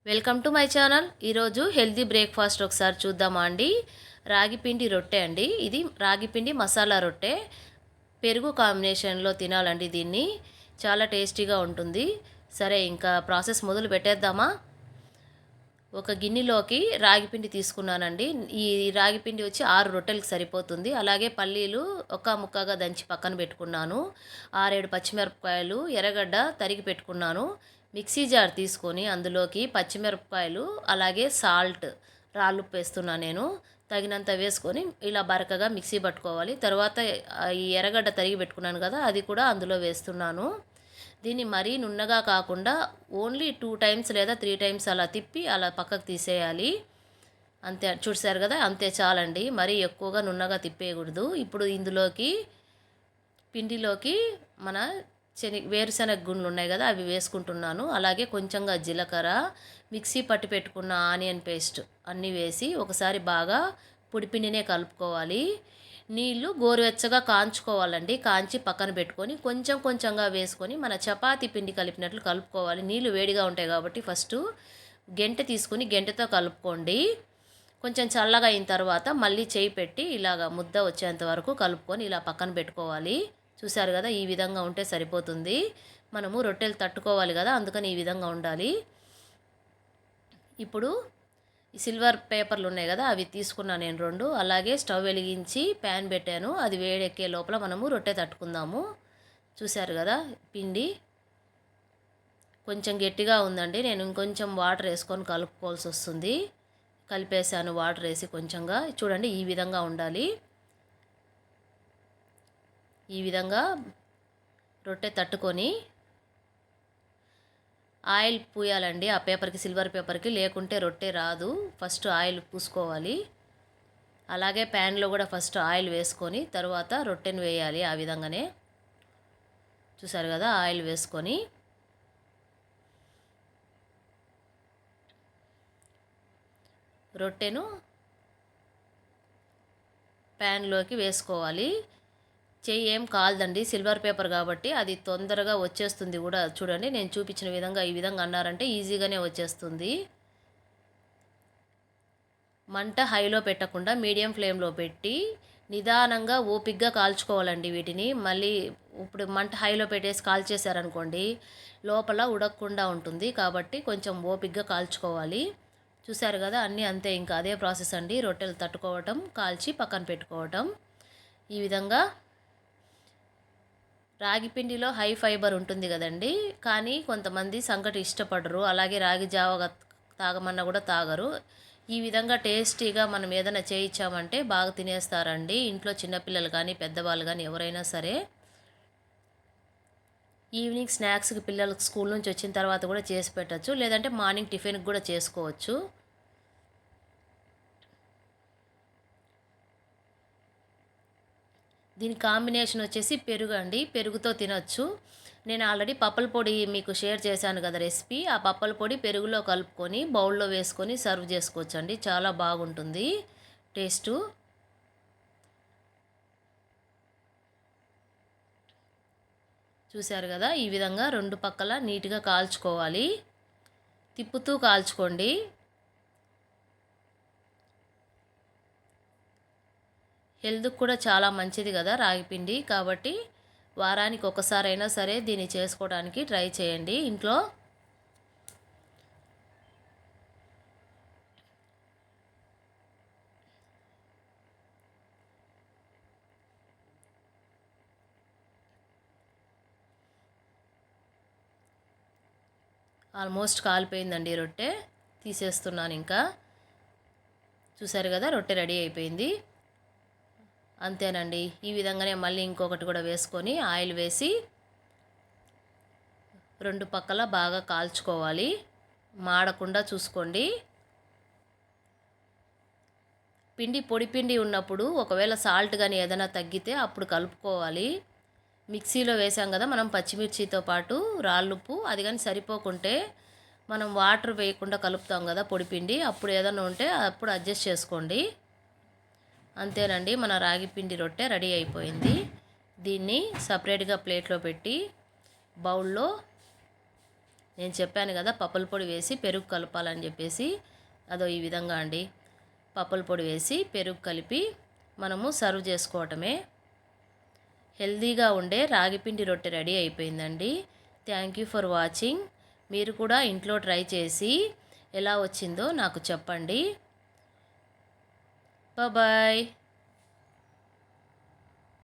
Welcome to my channel. ఈరోజు healthy breakfast ఒకసారి చూద్దామా అండి. రాగి పిండి రొట్టె అండి. ఇది రాగి పిండి మసాలా రొట్టె. పెరుగు కాంబినేషన్లో తినాలండి దీన్ని. చాలా టేస్టీగా ఉంటుంది. సరే ఇంకా ప్రాసెస్ మొదలు పెట్టేద్దామా. ఒక గిన్నెలోకి రాగి పిండి తీసుకున్నానండి. ఈ రాగి పిండి వచ్చి 6 రొట్టెలకు సరిపోతుంది. అలాగే పల్లీలు ఒక ముక్కగా దంచి పక్కన పెట్టుకున్నాను. 6, 7 పచ్చిమిరపకాయలు, ఎర్రగడ్డ తరిగి పెట్టుకున్నాను. మిక్సీ జార్ తీసుకొని అందులోకి పచ్చిమిరపకాయలు అలాగే సాల్ట్, రాళ్ళుప్పు వేస్తున్నాను నేను. తగినంత వేసుకొని ఇలా బరకగా మిక్సీ పట్టుకోవాలి. తర్వాత ఈ ఎర్రగడ్డ తరిగి పెట్టుకున్నాను కదా, అది కూడా అందులో వేస్తున్నాను. దీన్ని మరీ నున్నగా కాకుండా ఓన్లీ 2 టైమ్స్ లేదా 3 టైమ్స్ అలా తిప్పి అలా పక్కకు తీసేయాలి. అంతే, చూసారు కదా, అంతే చాలండి. మరీ ఎక్కువగా నున్నగా తిప్పేయకూడదు. ఇప్పుడు ఇందులోకి పిండిలోకి మన వేరుశనగ గుండ్లు ఉన్నాయి కదా, అవి వేసుకుంటున్నాను. అలాగే కొంచెంగా జీలకర్ర, మిక్సీ పట్టి పెట్టుకున్న ఆనియన్ పేస్ట్ అన్నీ వేసి ఒకసారి బాగా పొడిపిండినే కలుపుకోవాలి. నీళ్లు గోరువెచ్చగా కాంచుకోవాలండి. కాంచి పక్కన పెట్టుకొని కొంచెం కొంచెంగా వేసుకొని మన చపాతీ పిండి కలిపినట్లు కలుపుకోవాలి. నీళ్లు వేడిగా ఉంటాయి కాబట్టి ఫస్ట్ గెంటె తీసుకుని గెంటెతో కలుపుకోండి. కొంచెం చల్లగా అయిన తర్వాత మళ్ళీ చేయి పెట్టి ఇలాగ ముద్ద వచ్చేంత వరకు కలుపుకొని ఇలా పక్కన పెట్టుకోవాలి. చూసారు కదా, ఈ విధంగా ఉంటే సరిపోతుంది. మనము రొట్టెలు తట్టుకోవాలి కదా, అందుకని ఈ విధంగా ఉండాలి. ఇప్పుడు ఈ సిల్వర్ పేపర్లు ఉన్నాయి కదా, అవి తీసుకున్నాను నేను 2. అలాగే స్టవ్ వెలిగించి ప్యాన్ పెట్టాను. అది వేడెక్కే లోపల మనము రొట్టె తట్టుకుందాము. చూసారు కదా, పిండి కొంచెం గట్టిగా ఉందండి. నేను ఇంకొంచెం వాటర్ వేసుకొని కలుపుకోవాల్సి వస్తుంది. కలిపేసాను వాటర్ వేసి కొంచెంగా. చూడండి, ఈ విధంగా ఉండాలి. ఈ విధంగా రొట్టె తట్టుకొని ఆయిల్ పూయాలండి ఆ పేపర్కి, సిల్వర్ పేపర్కి, లేకుంటే రొట్టె రాదు. ఫస్ట్ ఆయిల్ పూసుకోవాలి. అలాగే ప్యాన్లో కూడా ఫస్ట్ ఆయిల్ వేసుకొని తర్వాత రొట్టెను వేయాలి. ఆ విధంగానే చూసారు కదా, ఆయిల్ వేసుకొని రొట్టెను ప్యాన్లోకి వేసుకోవాలి. చెయ్యి ఏం కాలదండి, సిల్వర్ పేపర్ కాబట్టి అది తొందరగా వచ్చేస్తుంది కూడా. చూడండి, నేను చూపించిన విధంగా ఈ విధంగా అన్నారంటే ఈజీగానే వచ్చేస్తుంది. మంట హైలో పెట్టకుండా మీడియం ఫ్లేమ్లో పెట్టి నిదానంగా ఓపిగ్గా కాల్చుకోవాలండి వీటిని. మళ్ళీ ఇప్పుడు మంట హైలో పెట్టేసి కాల్చేశారనుకోండి లోపల ఉడకకుండా ఉంటుంది. కాబట్టి కొంచెం ఓపిగ్గా కాల్చుకోవాలి. చూశారు కదా, అన్నీ అంతే. ఇంకా అదే ప్రాసెస్ అండి. రొట్టెలు తట్టుకోవటం, కాల్చి పక్కన పెట్టుకోవటం. ఈ విధంగా రాగి పిండిలో హై ఫైబర్ ఉంటుంది కదండి, కానీ కొంతమంది సంగటి ఇష్టపడరు. అలాగే రాగి జావ తాగమన్నా కూడా తాగరు. ఈ విధంగా టేస్టీగా మనం ఏదైనా చేయించామంటే బాగా తినేస్తారండి. ఇంట్లో చిన్నపిల్లలు కానీ పెద్దవాళ్ళు కానీ ఎవరైనా సరే. ఈవినింగ్ స్నాక్స్కి పిల్లలకు స్కూల్ నుంచి వచ్చిన తర్వాత కూడా చేసి పెట్టచ్చు, లేదంటే మార్నింగ్ టిఫిన్కి కూడా చేసుకోవచ్చు. దీని కాంబినేషన్ వచ్చేసి పెరుగు అండి. పెరుగుతో తినొచ్చు. నేను ఆల్రెడీ పప్పల పొడి మీకు షేర్ చేశాను కదా రెసిపీ. ఆ పప్పల పొడి పెరుగులో కలుపుకొని బౌల్లో వేసుకొని సర్వ్ చేసుకోవచ్చండి. చాలా బాగుంటుంది టేస్టు. చూశారు కదా, ఈ విధంగా 2 పక్కల నీట్గా కాల్చుకోవాలి. తిప్పుతూ కాల్చుకోండి. హెల్త్కి కూడా చాలా మంచిది కదా రాగిపిండి. కాబట్టి వారానికి ఒకసారైనా సరే దీన్ని చేసుకోవడానికి ట్రై చేయండి ఇంట్లో. ఆల్మోస్ట్ కాలిపోయిందండి రొట్టె. తీసేస్తున్నాను ఇంకా. చూసారు కదా, రొట్టె రెడీ అయిపోయింది. అంతేనండి. ఈ విధంగానే మళ్ళీ ఇంకొకటి కూడా వేసుకొని ఆయిల్ వేసి 2 పక్కల బాగా కాల్చుకోవాలి. మాడకుండా చూసుకోండి. పిండి పొడి పిండి ఉన్నప్పుడు ఒకవేళ సాల్ట్ కానీ ఏదైనా తగ్గితే అప్పుడు కలుపుకోవాలి. మిక్సీలో వేసాం కదా మనం పచ్చిమిర్చితో పాటు రాళ్ళుప్పు, అది కానీ సరిపోకుంటే మనం వాటర్ వేయకుండా కలుపుతాం కదా పొడిపిండి, అప్పుడు ఏదైనా ఉంటే అప్పుడు అడ్జస్ట్ చేసుకోండి. అంతేనండి, మన రాగి పిండి రొట్టె రెడీ అయిపోయింది. దీన్ని సపరేట్గా ప్లేట్లో పెట్టి బౌల్లో నేను చెప్పాను కదా పప్పుల పొడి వేసి పెరుగు కలపాలని చెప్పేసి, అదో ఈ విధంగా అండి. పప్పుల పొడి వేసి పెరుగు కలిపి మనము సర్వ్ చేసుకోవటమే. హెల్తీగా ఉండే రాగిపిండి రొట్టె రెడీ అయిపోయిందండి. Thank you for watching. మీరు కూడా ఇంట్లో ట్రై చేసి ఎలా వచ్చిందో నాకు చెప్పండి. బాయ్.